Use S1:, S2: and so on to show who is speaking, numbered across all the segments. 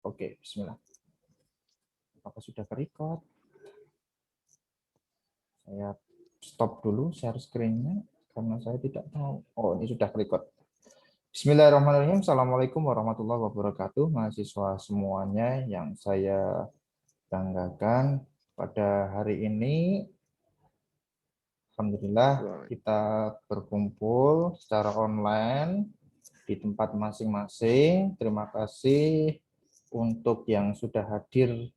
S1: Oke, bismillah. Apakah sudah ke-record? Saya stop dulu share screen-nya karena saya tidak tahu. Oh, ini sudah ke-record. Bismillahirrahmanirrahim. Assalamualaikum warahmatullahi wabarakatuh. Mahasiswa semuanya yang saya banggakan, pada hari ini alhamdulillah kita berkumpul secara online di tempat masing-masing. Terima kasih untuk yang sudah hadir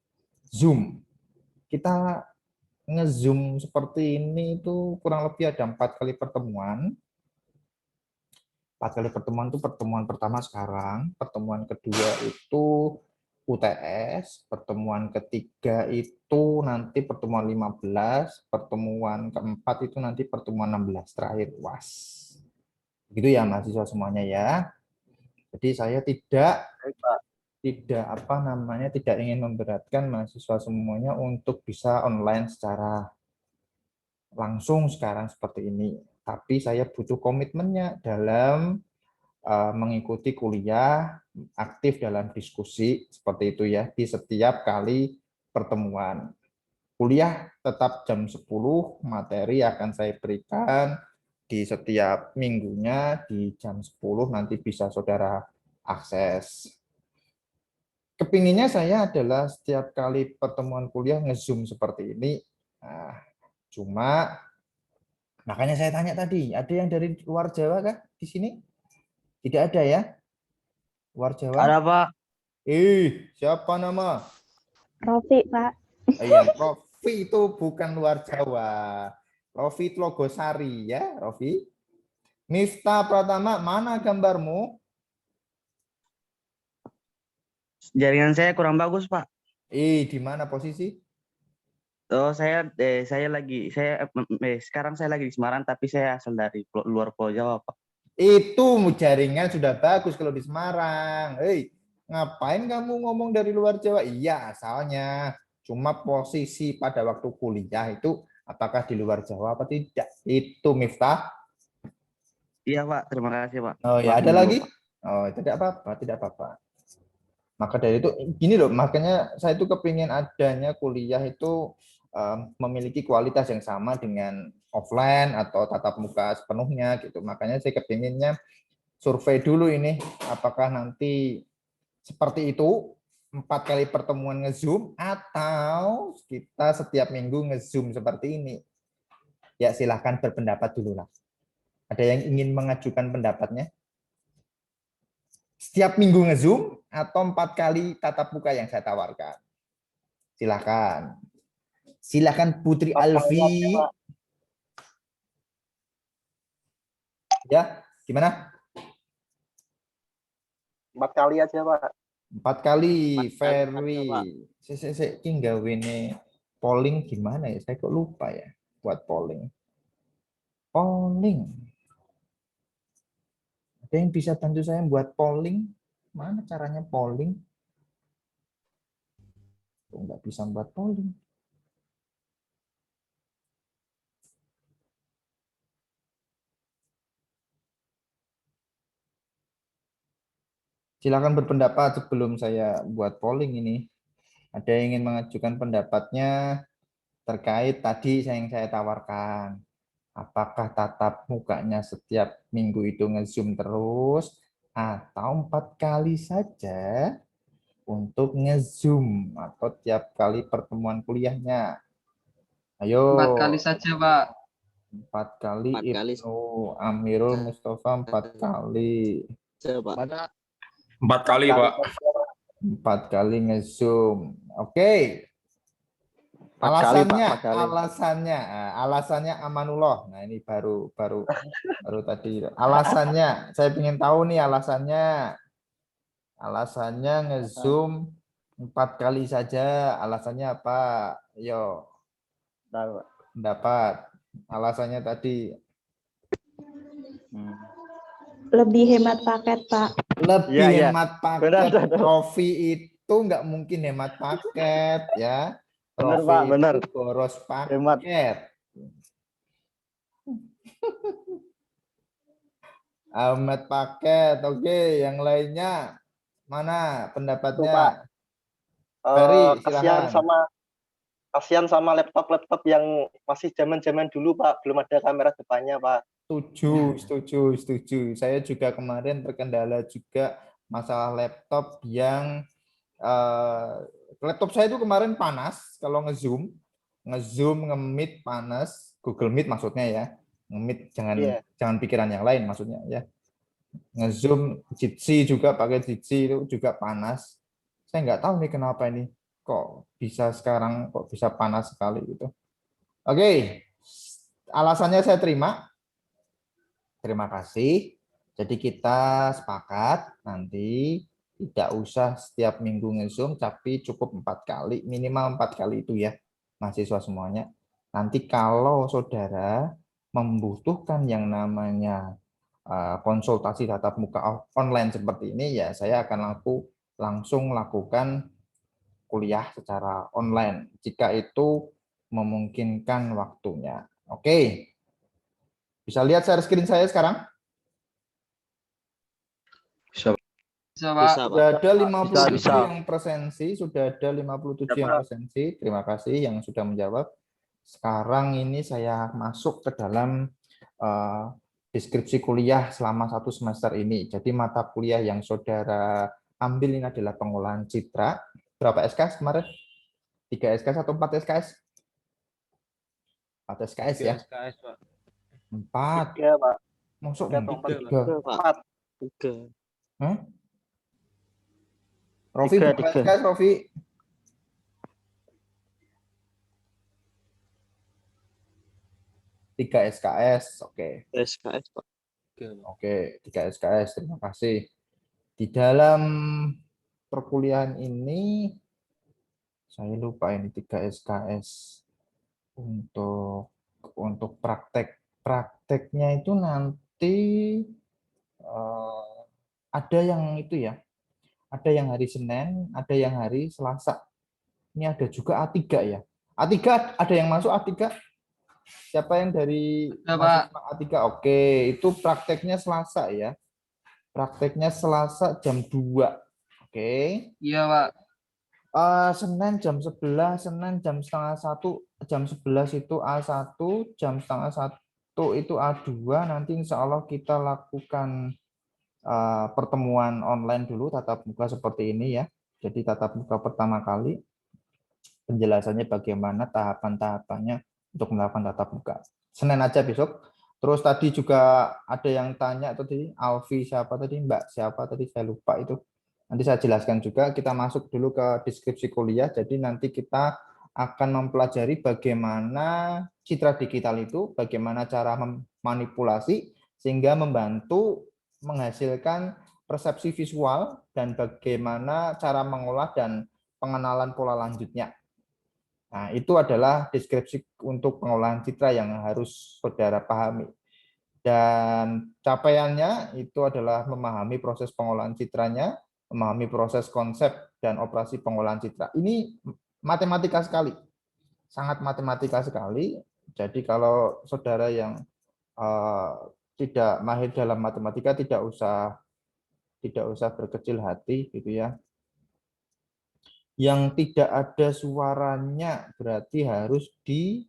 S1: Zoom. Kita nge-Zoom seperti ini itu kurang lebih ada 4 kali pertemuan. 4 kali pertemuan itu pertemuan pertama sekarang, pertemuan kedua itu UTS, pertemuan ketiga itu nanti pertemuan 15, pertemuan keempat itu nanti pertemuan 16 terakhir UAS. Begitu ya mahasiswa semuanya ya. Jadi saya tidak ingin memberatkan mahasiswa semuanya untuk bisa online secara langsung sekarang seperti ini. Tapi saya butuh komitmennya dalam mengikuti kuliah, aktif dalam diskusi seperti itu ya di setiap kali pertemuan. Kuliah tetap jam 10, materi akan saya berikan di setiap minggunya di jam 10 nanti bisa saudara akses. Kepinginnya saya adalah setiap kali pertemuan kuliah nge-Zoom seperti ini. Nah, cuma makanya saya tanya tadi, ada yang dari luar Jawa kah di sini? Tidak ada ya? Luar Jawa?
S2: Ada, Pak.
S1: Siapa nama?
S3: Rofi, Pak.
S1: Iya, Rofi itu bukan luar Jawa. Rofi itu Logosari ya, Rofi. Nista Pratama, mana gambarmu?
S2: Jaringan saya kurang bagus, Pak.
S1: Di mana posisi?
S2: Oh, sekarang saya lagi di Semarang, tapi saya asal dari luar Pulau Jawa, Pak.
S1: Itu jaringan sudah bagus kalau di Semarang. Ngapain kamu ngomong dari luar Jawa? Iya, asalnya. Cuma posisi pada waktu kuliah itu apakah di luar Jawa apa tidak? Itu Miftah.
S2: Iya, Pak. Terima kasih, Pak.
S1: Oh ya,
S2: Maafin
S1: ada
S2: dulu,
S1: lagi?
S2: Pak.
S1: Oh, tidak apa-apa, tidak apa-apa. Maka dari itu, gini loh, makanya saya itu kepingin adanya kuliah itu memiliki kualitas yang sama dengan offline atau tatap muka sepenuhnya gitu. Makanya saya kepinginnya survei dulu ini, apakah nanti seperti itu 4 kali pertemuan nge-Zoom atau kita setiap minggu nge-Zoom seperti ini. Ya silahkan berpendapat dulu lah. Ada yang ingin mengajukan pendapatnya? Setiap minggu nge-Zoom atau 4 kali tatap muka yang saya tawarkan? Silahkan. Silahkan Putri Alfi. Ya, gimana?
S4: 4 kali aja, Pak.
S1: 4 kali,
S4: 4 kali
S1: Ferwi.
S4: aja, Pak.
S1: Saya tinggal ini polling gimana ya? Saya kok lupa ya buat polling. Polling. Ada yang bisa bantu saya buat polling? Mana caranya polling? Kok nggak bisa buat polling? Silakan berpendapat sebelum saya buat polling ini. Ada yang ingin mengajukan pendapatnya terkait tadi yang saya tawarkan. Apakah tatap mukanya setiap minggu itu nge-Zoom terus atau 4 kali saja untuk nge-Zoom atau tiap kali pertemuan kuliahnya? Ayo.
S5: 4 kali saja, Pak.
S1: 4 kali
S4: 4 kali
S1: Ibnu Amirul Mustafa 4 kali.
S4: saja, Pak.
S6: 4 kali, Pak.
S1: 4 kali nge-Zoom. Oke.
S4: 4 kali, Pak.
S1: Alasannya,
S4: 4 kali.
S1: alasannya Amanullah. Nah, ini baru tadi. Alasannya, saya ingin tahu nih alasannya. Alasannya nge-Zoom 4 kali saja. Alasannya apa? Yo, pendapat. Alasannya tadi.
S3: Lebih hemat paket, Pak.
S1: Lebih
S4: Iya.
S1: hemat paket.
S4: Benar.
S1: Rofi itu nggak mungkin hemat paket ya.
S4: Benar,
S1: Rofi
S4: Pak, benar.
S1: itu boros paket.
S4: Hemat.
S1: Hemat paket. Oke, yang lainnya mana pendapatnya?
S4: Tuh, Pak.
S1: Ferry,
S4: Kasihan
S1: silakan.
S4: sama laptop-laptop yang masih zaman-zaman dulu, Pak. Belum ada kamera depannya, Pak.
S1: Setuju. Saya juga kemarin terkendala juga masalah laptop yang laptop saya itu kemarin panas kalau nge-meet panas, Google Meet maksudnya ya. Nge-meet
S4: Iya.
S1: jangan pikiran yang lain maksudnya ya. Nge-Zoom Jitsi juga pakai Jitsi itu juga panas. Saya nggak tahu nih kenapa ini kok bisa panas sekali gitu. Oke, alasannya saya terima. Terima kasih. Jadi kita sepakat nanti tidak usah setiap minggu nge-Zoom, tapi cukup 4 kali, minimal 4 kali itu ya, mahasiswa semuanya. Nanti kalau saudara membutuhkan yang namanya konsultasi tatap muka online seperti ini, ya saya akan langsung lakukan kuliah secara online, jika itu memungkinkan waktunya. Oke, bisa lihat share screen saya sekarang?
S6: Bisa,
S4: Bisa,
S1: Sudah
S4: Pak.
S1: ada 57
S4: Bisa.
S1: yang presensi, sudah ada 57 yang presensi. Terima kasih yang sudah menjawab. Sekarang ini saya masuk ke dalam deskripsi kuliah selama 1 semester ini. Jadi mata kuliah yang saudara ambil ini adalah pengolahan citra. Berapa SKS kemarin? 3 SKS atau 4 SKS? 4 SKS ya? 4.
S4: 3, Pak.
S1: Masuk
S4: 3,
S1: 3.
S4: Pak.
S2: 3.
S1: Hah? Rofi,
S2: 3.
S1: berapa SKS, Rofi? 3 SKS, oke.
S2: SKS, Pak.
S1: Oke, 3 SKS, terima kasih. Di dalam perkuliahan ini, saya lupa ini 3 SKS untuk prakteknya itu nanti ada yang itu ya, ada yang hari Senin, ada yang hari Selasa. Ini ada juga A3 ya. A3 ada yang masuk A3? Siapa yang dari mahasiswa A3? Oke, itu prakteknya Selasa ya. Prakteknya Selasa jam 2. Oke.
S5: Iya, Pak.
S1: Senin jam 11, Senin jam setengah 1, jam 11 itu A1, jam setengah 1 itu A2. Nanti insya Allah kita lakukan pertemuan online dulu, tatap muka seperti ini ya. Jadi tatap muka pertama kali, penjelasannya bagaimana tahapan-tahapannya untuk melakukan tatap muka. Senin aja besok. Terus tadi juga ada yang tanya tadi, Alfi siapa tadi, Mbak siapa tadi, saya lupa itu. Nanti saya jelaskan juga, kita masuk dulu ke deskripsi kuliah, jadi nanti kita akan mempelajari bagaimana citra digital itu, bagaimana cara memanipulasi, sehingga membantu menghasilkan persepsi visual, dan bagaimana cara mengolah dan pengenalan pola lanjutnya. Nah, itu adalah deskripsi untuk pengolahan citra yang harus saudara pahami. Dan capaiannya itu adalah memahami proses pengolahan citranya, memahami proses konsep dan operasi pengolahan citra. Ini matematika sekali, sangat matematika sekali. Jadi kalau saudara yang tidak mahir dalam matematika tidak usah berkecil hati gitu ya. Yang tidak ada suaranya berarti harus di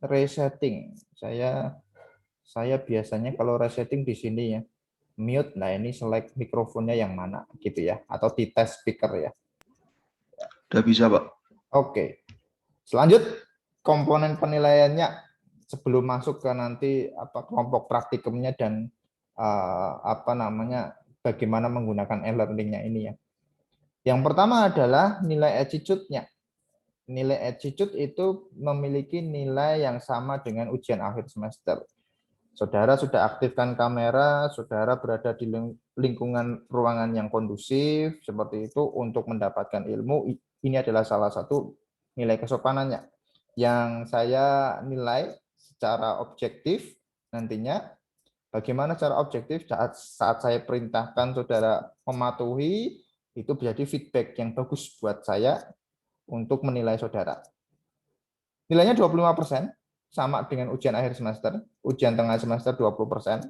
S1: resetting. Saya biasanya kalau resetting di sini ya, mute. Nah, ini select mikrofonnya yang mana gitu ya, atau di tes speaker ya.
S6: Udah bisa, Pak.
S1: Oke. Selanjut komponen penilaiannya sebelum masuk ke nanti kelompok praktikumnya dan bagaimana menggunakan e-learningnya ini ya. Yang pertama adalah nilai attitude-nya. Nilai attitude itu memiliki nilai yang sama dengan ujian akhir semester. Saudara sudah aktifkan kamera, saudara berada di lingkungan ruangan yang kondusif, seperti itu untuk mendapatkan ilmu. Ini adalah salah satu nilai kesopanannya. Yang saya nilai secara objektif nantinya, bagaimana cara objektif saat saya perintahkan saudara mematuhi, itu menjadi feedback yang bagus buat saya untuk menilai saudara. Nilainya 25%, sama dengan ujian akhir semester, ujian tengah semester 20%,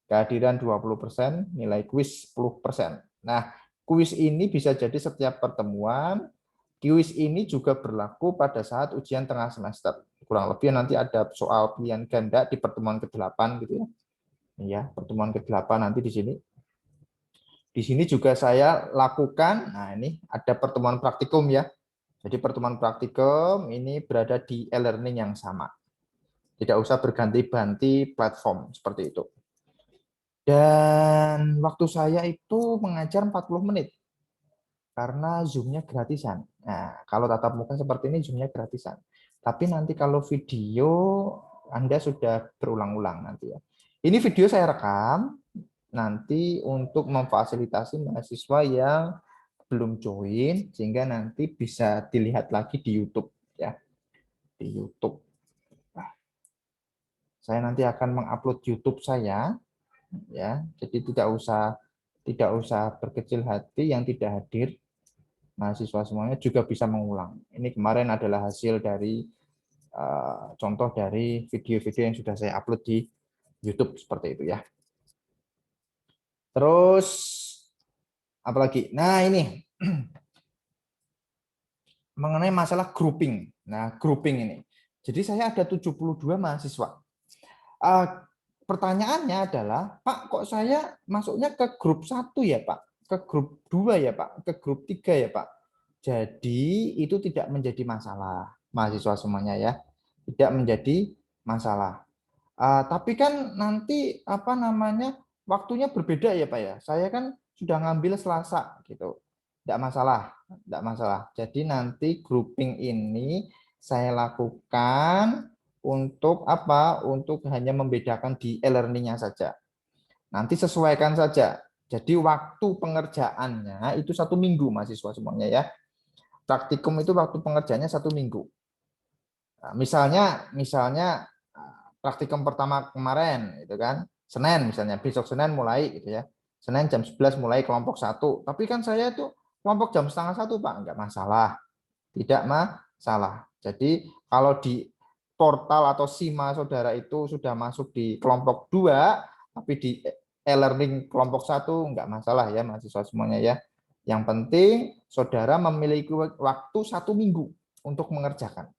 S1: kehadiran 20%, nilai kuis 10%. Nah, kuis ini bisa jadi setiap pertemuan. Kuis ini juga berlaku pada saat ujian tengah semester. Kurang lebih nanti ada soal pilihan ganda di pertemuan ke-8 gitu ya. Ya, pertemuan ke-8 nanti di sini. Di sini juga saya lakukan, nah ini ada pertemuan praktikum ya. Jadi pertemuan praktikum ini berada di e-learning yang sama. Tidak usah berganti-ganti platform seperti itu. Dan waktu saya itu mengajar 40 menit. Karena Zoom-nya gratisan. Nah, kalau tatap muka seperti ini Zoom-nya gratisan. Tapi nanti kalau video Anda sudah berulang-ulang nanti ya. Ini video saya rekam nanti untuk memfasilitasi mahasiswa yang belum join sehingga nanti bisa dilihat lagi di YouTube ya. Di YouTube. Nah, saya nanti akan mengupload YouTube saya ya. Jadi tidak usah berkecil hati yang tidak hadir. Mahasiswa semuanya juga bisa mengulang. Ini kemarin adalah hasil dari contoh dari video-video yang sudah saya upload di YouTube seperti itu ya. Terus apalagi? Nah ini mengenai masalah grouping. Nah grouping ini. Jadi saya ada 72 mahasiswa. Pertanyaannya adalah, Pak kok saya masuknya ke grup 1 ya Pak? Ke grup 2 ya Pak? Ke grup 3 ya Pak? Jadi itu tidak menjadi masalah mahasiswa semuanya ya, tidak menjadi masalah. Tapi kan nanti apa namanya waktunya berbeda ya Pak ya. Saya kan sudah ngambil Selasa gitu, tidak masalah, tidak masalah. Jadi nanti grouping ini saya lakukan untuk apa? Untuk hanya membedakan di e-learning-nya saja. Nanti sesuaikan saja. Jadi waktu pengerjaannya itu 1 minggu mahasiswa semuanya ya. Praktikum itu waktu pengerjaannya 1 minggu. Nah, misalnya praktikum pertama kemarin itu kan Senin misalnya, besok Senin mulai gitu ya. Senin jam 11 mulai kelompok 1. Tapi kan saya itu kelompok jam setengah 1 Pak, enggak masalah. Tidak masalah. Jadi kalau di portal atau SIMA saudara itu sudah masuk di kelompok 2, tapi di e-learning kelompok 1 enggak masalah ya mahasiswa semuanya ya. Yang penting saudara memiliki waktu 1 minggu untuk mengerjakan.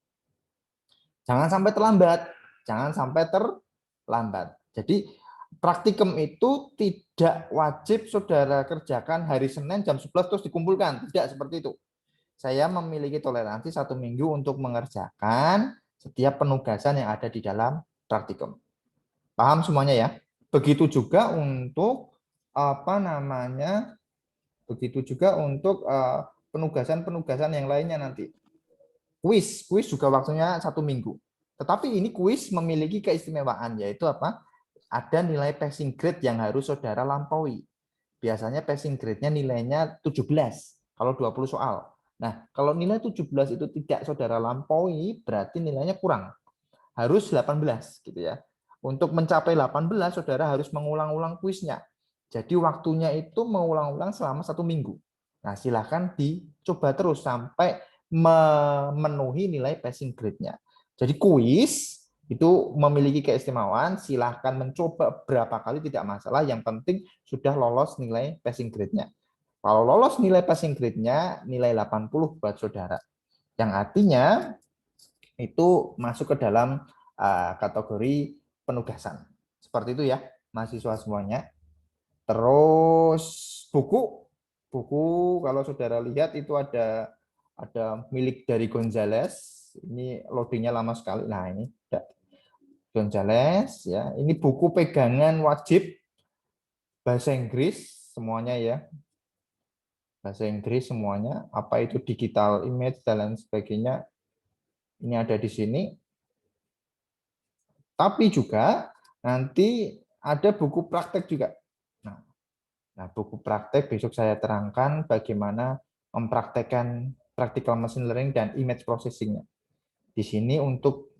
S1: Jangan sampai terlambat. Jangan sampai terlambat. Jadi praktikum itu tidak wajib saudara kerjakan hari Senin jam 11 terus dikumpulkan. Tidak seperti itu. Saya memiliki toleransi 1 minggu untuk mengerjakan setiap penugasan yang ada di dalam praktikum. Paham semuanya ya? Begitu juga untuk apa namanya? Begitu juga untuk penugasan-penugasan yang lainnya nanti. Kuis juga waktunya 1 minggu. Tetapi ini kuis memiliki keistimewaan, yaitu apa? Ada nilai passing grade yang harus saudara lampaui. Biasanya passing grade-nya nilainya 17, kalau 20 soal. Nah, kalau nilai 17 itu tidak saudara lampaui, berarti nilainya kurang. Harus 18, gitu ya. Untuk mencapai 18, saudara harus mengulang-ulang kuisnya. Jadi waktunya itu mengulang-ulang selama 1 minggu. Nah, silakan dicoba terus sampai memenuhi nilai passing grade-nya. Jadi kuis itu memiliki keistimewaan, silahkan mencoba berapa kali tidak masalah, yang penting sudah lolos nilai passing grade-nya. Kalau lolos nilai passing grade-nya, nilai 80 buat saudara. Yang artinya itu masuk ke dalam kategori penugasan. Seperti itu ya, mahasiswa semuanya. Terus buku kalau saudara lihat itu ada milik dari Gonzales. Ini loadingnya lama sekali. Nah ini Gonzales ya. Ini buku pegangan wajib bahasa Inggris semuanya ya. Bahasa Inggris semuanya. Apa itu digital image dan lain sebagainya. Ini ada di sini. Tapi juga nanti ada buku praktek juga. Nah, buku praktek besok saya terangkan bagaimana mempraktekkan practical machine learning dan image processing-nya. Di sini untuk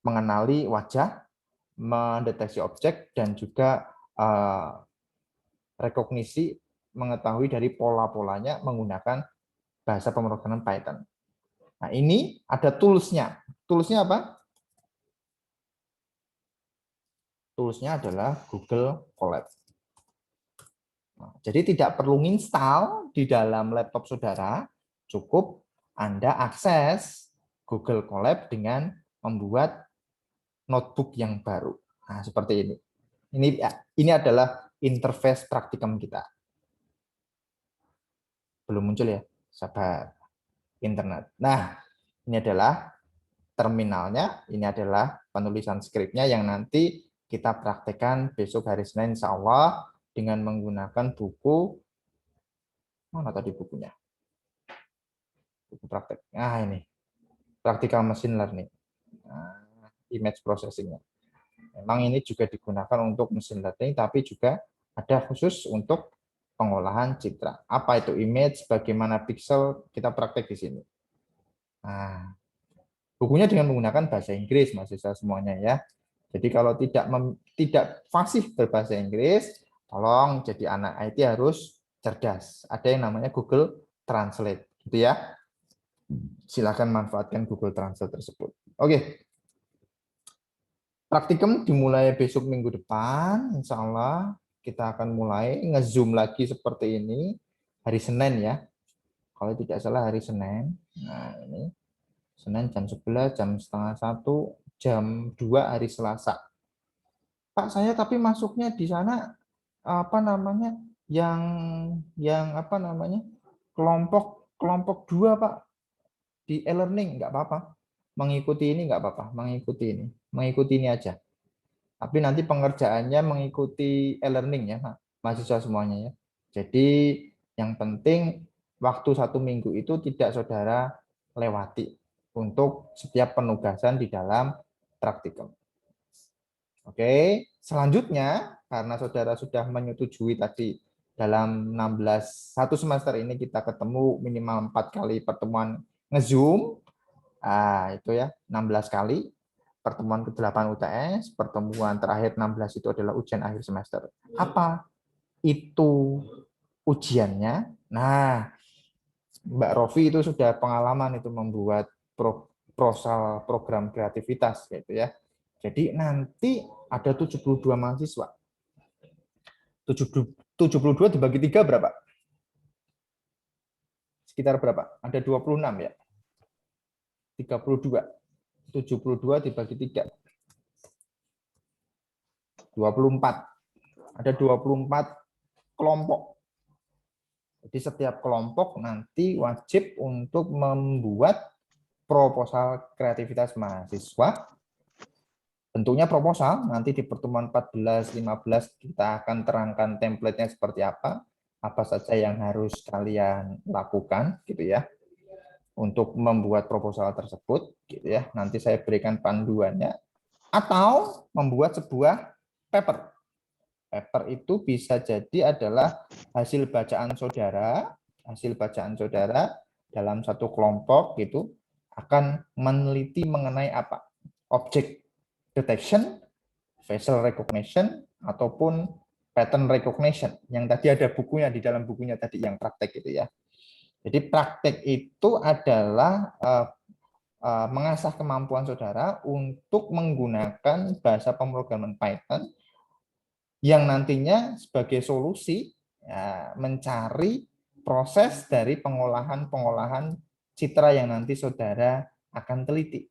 S1: mengenali wajah, mendeteksi objek, dan juga rekognisi, mengetahui dari pola-polanya menggunakan bahasa pemrograman Python. Nah, ini ada tools-nya. Tools-nya apa? Tools-nya adalah Google Colab. Nah, jadi tidak perlu install di dalam laptop saudara, cukup Anda akses Google Colab dengan membuat notebook yang baru. Nah, seperti ini. Ini adalah interface praktikum kita. Belum muncul ya, sahabat internet. Nah, ini adalah terminalnya, ini adalah penulisan skripnya yang nanti kita praktekkan besok hari Senin insya Allah dengan menggunakan buku, mana tadi bukunya? Buku praktek. Nah ini, Practical Machine Learning. Nah, image processing-nya. Memang ini juga digunakan untuk machine learning, tapi juga ada khusus untuk pengolahan citra. Apa itu image, bagaimana pixel, kita praktek di sini. Nah, bukunya dengan menggunakan bahasa Inggris, mahasiswa semuanya ya. Jadi kalau tidak fasih berbahasa Inggris, tolong jadi anak IT harus cerdas. Ada yang namanya Google Translate, gitu ya. Silakan manfaatkan Google Translate tersebut. Oke. Praktikum dimulai besok minggu depan, insya Allah kita akan mulai nge-zoom lagi seperti ini hari Senin ya. Kalau tidak salah hari Senin. Nah ini Senin jam 11, jam setengah 1, jam 2 hari Selasa. Pak, saya tapi masuknya di sana apa namanya yang kelompok 2 Pak di e-learning nggak apa-apa. Mengikuti ini nggak apa-apa, mengikuti ini aja. Tapi nanti pengerjaannya mengikuti e-learning ya, mahasiswa semuanya ya. Jadi yang penting waktu 1 minggu itu tidak saudara lewati untuk setiap penugasan di dalam praktikum. Oke, selanjutnya karena saudara sudah menyetujui tadi dalam 1 semester ini kita ketemu minimal 4 kali pertemuan nge-zoom, itu ya 16 kali. Pertemuan ke-8 UTS, pertemuan terakhir 16 itu adalah ujian akhir semester. Apa itu ujiannya? Nah, Mbak Rofi itu sudah pengalaman itu membuat program kreativitas gitu ya. Jadi nanti ada 72 mahasiswa. 72 dibagi 3 berapa? Sekitar berapa? Ada 26 ya? 32. 72 dibagi 3. 24. Ada 24 kelompok. Jadi setiap kelompok nanti wajib untuk membuat proposal kreativitas mahasiswa. Bentuknya proposal, nanti di pertemuan 14-15 kita akan terangkan template-nya seperti apa saja yang harus kalian lakukan gitu ya. Untuk membuat proposal tersebut gitu ya. Nanti saya berikan panduannya atau membuat sebuah paper. Paper itu bisa jadi adalah hasil bacaan saudara dalam satu kelompok gitu akan meneliti mengenai apa? Object detection, facial recognition ataupun pattern recognition. Yang tadi ada bukunya di dalam bukunya tadi yang praktek gitu ya. Jadi praktek itu adalah mengasah kemampuan saudara untuk menggunakan bahasa pemrograman Python yang nantinya sebagai solusi ya, mencari proses dari pengolahan citra yang nanti saudara akan teliti.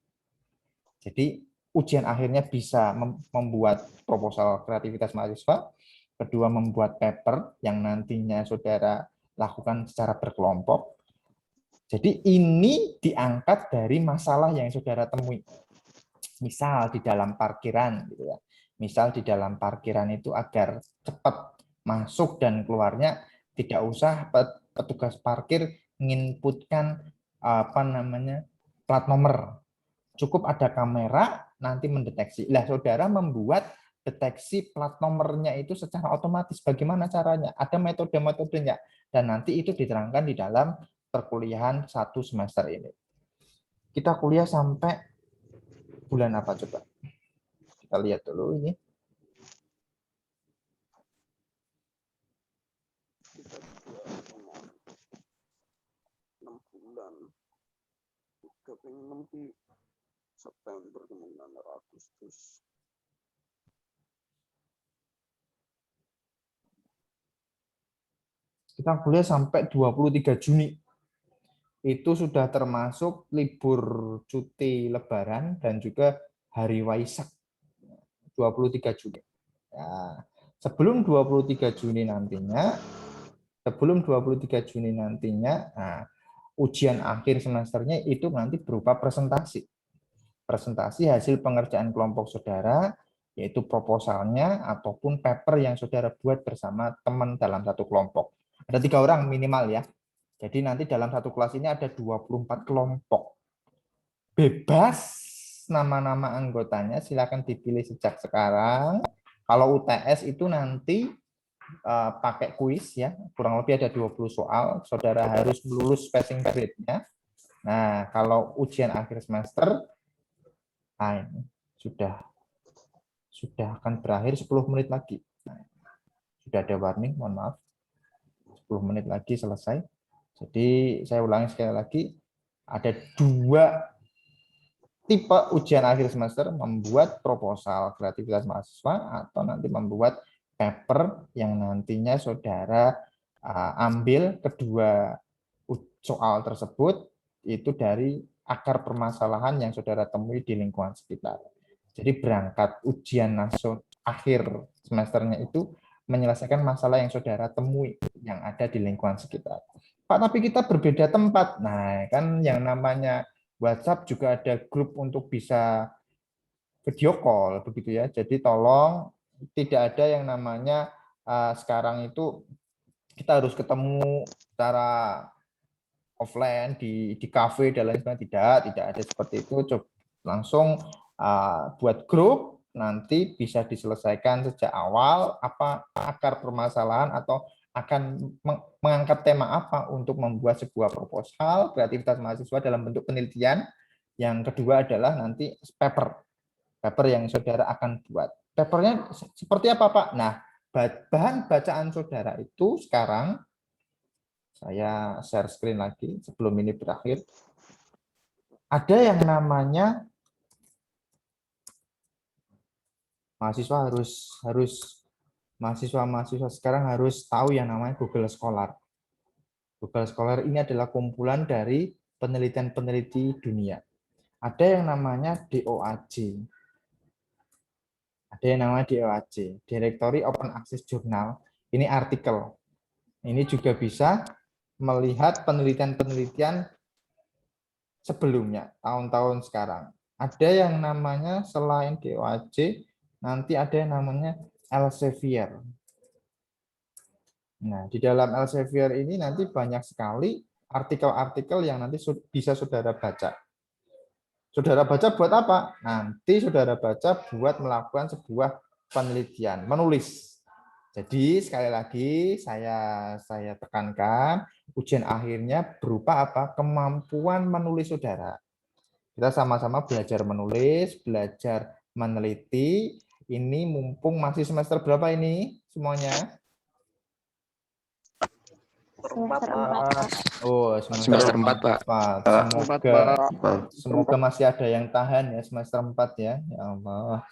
S1: Jadi ujian akhirnya bisa membuat proposal kreativitas mahasiswa, kedua membuat paper yang nantinya saudara lakukan secara berkelompok. Jadi ini diangkat dari masalah yang saudara temui. Misal di dalam parkiran gitu ya. Misal di dalam parkiran itu agar cepat masuk dan keluarnya tidak usah petugas parkir menginputkan plat nomor. Cukup ada kamera nanti mendeteksi. Lah saudara membuat deteksi plat nomornya itu secara otomatis. Bagaimana caranya? Ada metode-metodenya dan nanti itu diterangkan di dalam perkuliahan 1 semester ini. Kita kuliah sampai bulan apa coba? Kita lihat dulu ini.
S5: September kemudian Agustus.
S1: Kita kuliah sampai 23 Juni. Itu sudah termasuk libur cuti Lebaran dan juga hari Waisak 23 Juni. Ya, sebelum 23 Juni nantinya, nah, ujian akhir semesternya itu nanti berupa presentasi. Presentasi hasil pengerjaan kelompok saudara, yaitu proposalnya ataupun paper yang saudara buat bersama teman dalam satu kelompok. Ada 3 orang minimal ya. Jadi nanti dalam satu kelas ini ada 24 kelompok. Bebas nama-nama anggotanya, silakan dipilih sejak sekarang. Kalau UTS itu nanti pakai kuis ya, kurang lebih ada 20 soal. Saudara harus lulus passing grade-nya. Nah, kalau ujian akhir semester, nah ini sudah akan berakhir 10 menit lagi. Nah, sudah ada warning, mohon maaf. 10 menit lagi selesai. Jadi saya ulangi sekali lagi, ada 2 tipe ujian akhir semester, membuat proposal kreativitas mahasiswa atau nanti membuat paper yang nantinya saudara ambil kedua soal tersebut itu dari akar permasalahan yang saudara temui di lingkungan sekitar. Jadi berangkat ujian nasional akhir semesternya itu menyelesaikan masalah yang saudara temui yang ada di lingkungan sekitar. Pak, tapi kita berbeda tempat. Nah, kan yang namanya WhatsApp juga ada grup untuk bisa video call, begitu ya. Jadi tolong tidak ada yang namanya sekarang itu kita harus ketemu secara offline di kafe dan lain sebagainya. Tidak ada seperti itu. Coba langsung buat grup, nanti bisa diselesaikan sejak awal apa akar permasalahan atau akan mengangkat tema apa untuk membuat sebuah proposal kreativitas mahasiswa dalam bentuk penelitian. Yang kedua adalah nanti paper yang saudara akan buat. Papernya seperti apa, Pak? Nah, bahan bacaan saudara itu sekarang saya share screen lagi sebelum ini berakhir. Ada yang namanya mahasiswa sekarang harus tahu yang namanya Google Scholar. Google Scholar ini adalah kumpulan dari peneliti dunia. Ada yang namanya DOAJ. Directory Open Access Journal. Ini artikel. Ini juga bisa melihat penelitian sebelumnya, tahun-tahun sekarang. Ada yang namanya selain DOAJ, nanti ada yang namanya Elsevier. Nah, di dalam Elsevier ini nanti banyak sekali artikel-artikel yang nanti bisa saudara baca. Saudara baca buat apa? Nanti saudara baca buat melakukan sebuah penelitian, menulis. Jadi sekali lagi saya tekankan, ujian akhirnya berupa apa? Kemampuan menulis saudara. Kita sama-sama belajar menulis, belajar meneliti. Ini mumpung masih semester berapa ini semuanya?
S3: Semester 4, Pak.
S1: Oh,
S7: Semester 4, Pak.
S1: Semoga masih ada yang tahan ya semester 4 ya. Ya Allah.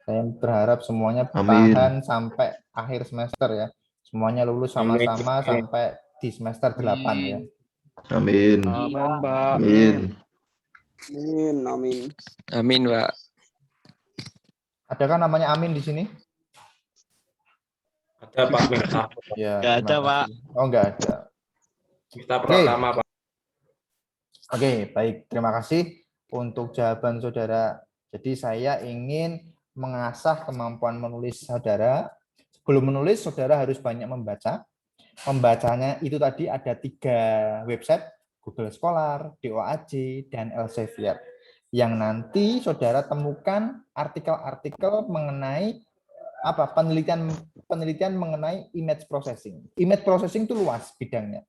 S1: Saya berharap semuanya tahan sampai akhir semester ya. Semuanya lulus sama-sama sampai di semester 8 ya.
S6: Amin.
S5: Amin, Pak.
S6: Amin.
S5: Amin.
S7: Amin, Pak.
S1: Adakah namanya Amin di sini?
S8: Ada Pak Miftah.
S1: Ya,
S2: Nggak ada, Pak.
S1: Oh, enggak ada.
S8: Miftah Pratama Pak.
S1: Oke, baik. Terima kasih untuk jawaban saudara. Jadi saya ingin mengasah kemampuan menulis saudara. Sebelum menulis, saudara harus banyak membaca. Membacanya itu tadi ada 3 website, Google Scholar, DOAJ, dan Elsevier. Yang nanti saudara temukan artikel-artikel mengenai apa penelitian mengenai image processing. Image processing itu luas bidangnya.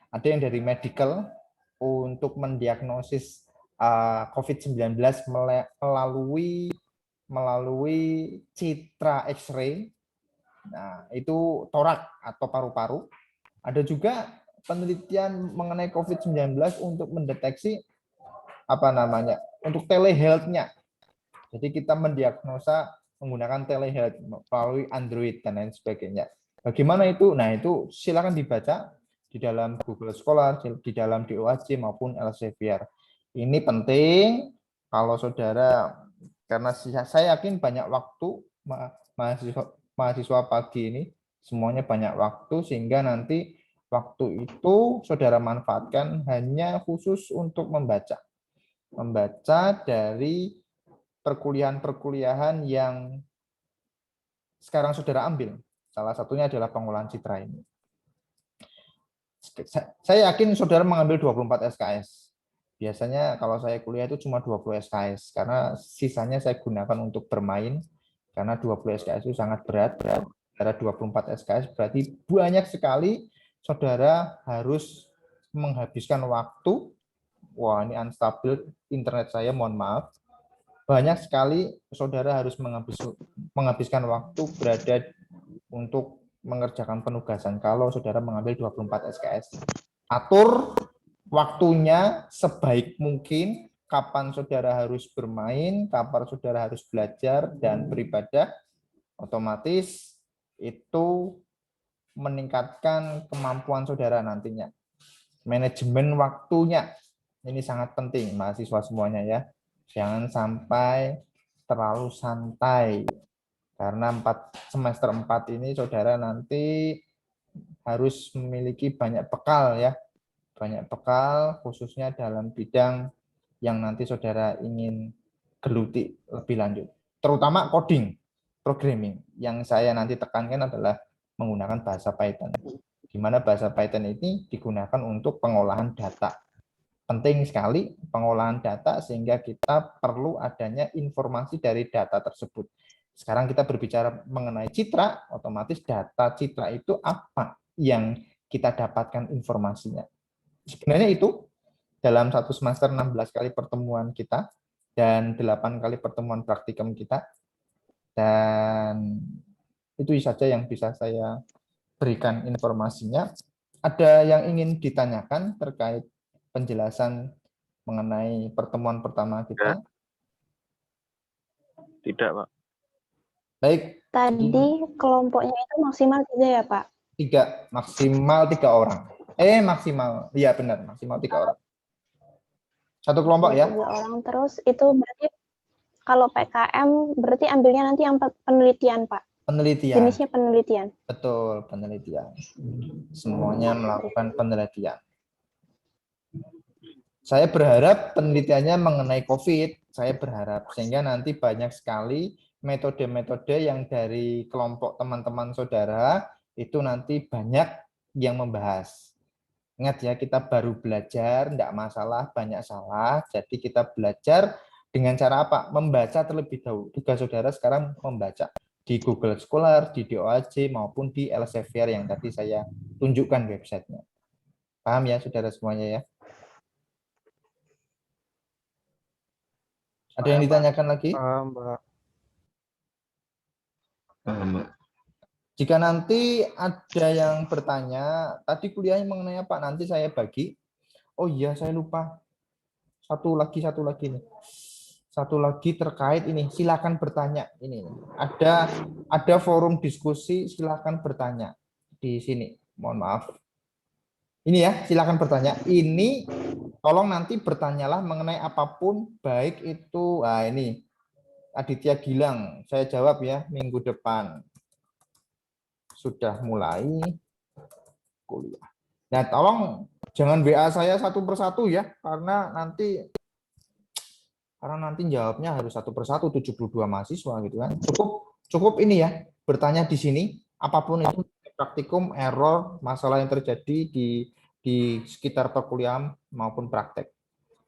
S1: Ada yang dari medical untuk mendiagnosis COVID-19 melalui citra X-ray. Nah, itu torak atau paru-paru. Ada juga penelitian mengenai COVID-19 untuk mendeteksi untuk telehealth-nya. Jadi kita mendiagnosa menggunakan telehealth melalui Android dan lain sebagainya. Bagaimana itu? Nah, itu silakan dibaca. di dalam Google Scholar, di dalam DOAJ maupun Elsevier. Ini penting kalau saudara, karena saya yakin banyak waktu mahasiswa pagi ini, semuanya banyak waktu, sehingga nanti waktu itu saudara manfaatkan hanya khusus untuk membaca dari perkuliahan yang sekarang saudara ambil. Salah satunya adalah pengolahan citra ini. Saya yakin saudara mengambil 24 SKS. Biasanya kalau saya kuliah itu cuma 20 SKS, karena sisanya saya gunakan untuk bermain, karena 20 SKS itu sangat berat. Karena 24 SKS berarti banyak sekali saudara harus menghabiskan waktu. Wah, ini unstable internet saya, mohon maaf. Banyak sekali saudara harus menghabiskan waktu berada untuk mengerjakan penugasan kalau saudara mengambil 24 SKS. Atur waktunya sebaik mungkin, kapan saudara harus bermain, kapan saudara harus belajar dan beribadah, otomatis itu meningkatkan kemampuan saudara nantinya. Manajemen waktunya, ini sangat penting mahasiswa semuanya ya. Jangan sampai terlalu santai. Karena semester 4 ini saudara nanti harus memiliki banyak bekal ya. Banyak bekal khususnya dalam bidang yang nanti saudara ingin geluti lebih lanjut. Terutama coding, programming. Yang saya nanti tekankan adalah menggunakan bahasa Python. Di mana bahasa Python ini digunakan untuk pengolahan data. Penting sekali pengolahan data sehingga kita perlu adanya informasi dari data tersebut. Sekarang kita berbicara mengenai citra, otomatis data citra itu apa yang kita dapatkan informasinya. Sebenarnya itu dalam satu semester 16 kali pertemuan kita dan 8 kali pertemuan praktikum kita. Dan itu saja yang bisa saya berikan informasinya. Ada yang ingin ditanyakan terkait penjelasan mengenai pertemuan pertama kita?
S2: Tidak, Pak.
S1: Baik.
S3: Tadi kelompoknya itu maksimal 3 ya, Pak?
S1: 3, maksimal 3 orang. Maksimal. Iya benar, maksimal 3 orang. Satu kelompok ya.
S3: 3 orang, terus itu berarti kalau PKM berarti ambilnya nanti yang penelitian, Pak?
S1: Penelitian.
S3: Jenisnya penelitian.
S1: Betul, penelitian. Semuanya melakukan penelitian. Saya berharap penelitiannya mengenai COVID, saya berharap sehingga nanti banyak sekali metode-metode yang dari kelompok teman-teman saudara itu nanti banyak yang membahas. Ingat ya, kita baru belajar, enggak masalah, banyak salah. Jadi kita belajar dengan cara apa? Membaca terlebih dahulu. Tugas saudara sekarang membaca di Google Scholar, di DOAJ maupun di Elsevier yang tadi saya tunjukkan websitenya. Paham ya saudara semuanya ya? Ada yang ditanyakan lagi?
S2: Mbak.
S6: Mbak.
S1: Jika nanti ada yang bertanya, tadi kuliahnya mengenai apa? Nanti saya bagi. Oh iya, saya lupa. Satu lagi nih. Satu lagi terkait ini, silakan bertanya. Ini ada forum diskusi, silakan bertanya di sini. Mohon maaf. Ini ya, silakan bertanya. Ini tolong nanti bertanyalah mengenai apapun, baik itu, ini Aditya Gilang, saya jawab ya minggu depan. Sudah mulai kuliah. Nah, tolong jangan WA saya satu persatu ya, karena nanti jawabnya harus satu persatu 72 mahasiswa gitu kan. Cukup ini ya, bertanya di sini apapun itu praktikum, error, masalah yang terjadi di sekitar perkuliahan maupun praktek.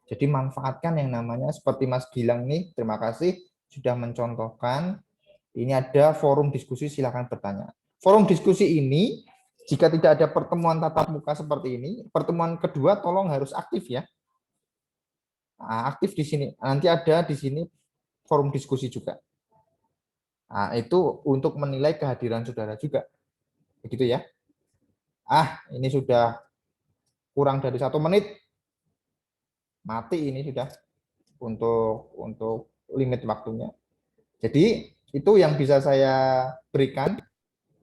S1: Jadi manfaatkan yang namanya seperti Mas Gilang nih, terima kasih sudah mencontohkan. Ini ada forum diskusi, silakan bertanya. Forum diskusi ini jika tidak ada pertemuan tatap muka seperti ini, pertemuan kedua tolong harus aktif ya. Nah, aktif di sini. Nanti ada di sini forum diskusi juga. Nah, itu untuk menilai kehadiran saudara juga. Begitu ya. Ini sudah kurang dari 1 menit. Mati ini sudah untuk limit waktunya. Jadi itu yang bisa saya berikan.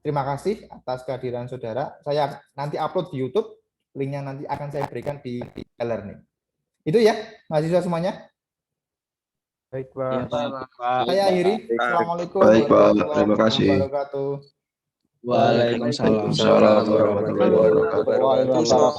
S1: Terima kasih atas kehadiran saudara. Saya nanti upload di YouTube linknya nanti akan saya berikan di e-learning. Itu ya, mahasiswa semuanya.
S9: Baik,
S2: Iya,
S9: Pak.
S2: Pak.
S1: Saya akhiri. Assalamualaikum
S6: Baik, Pak.
S1: warahmatullahi
S6: Terima kasih.
S1: wabarakatuh.
S2: Waalaikumsalam.
S6: Waalaikumsalam warahmatullahi wabarakatuh.
S4: Waalaikumsalam.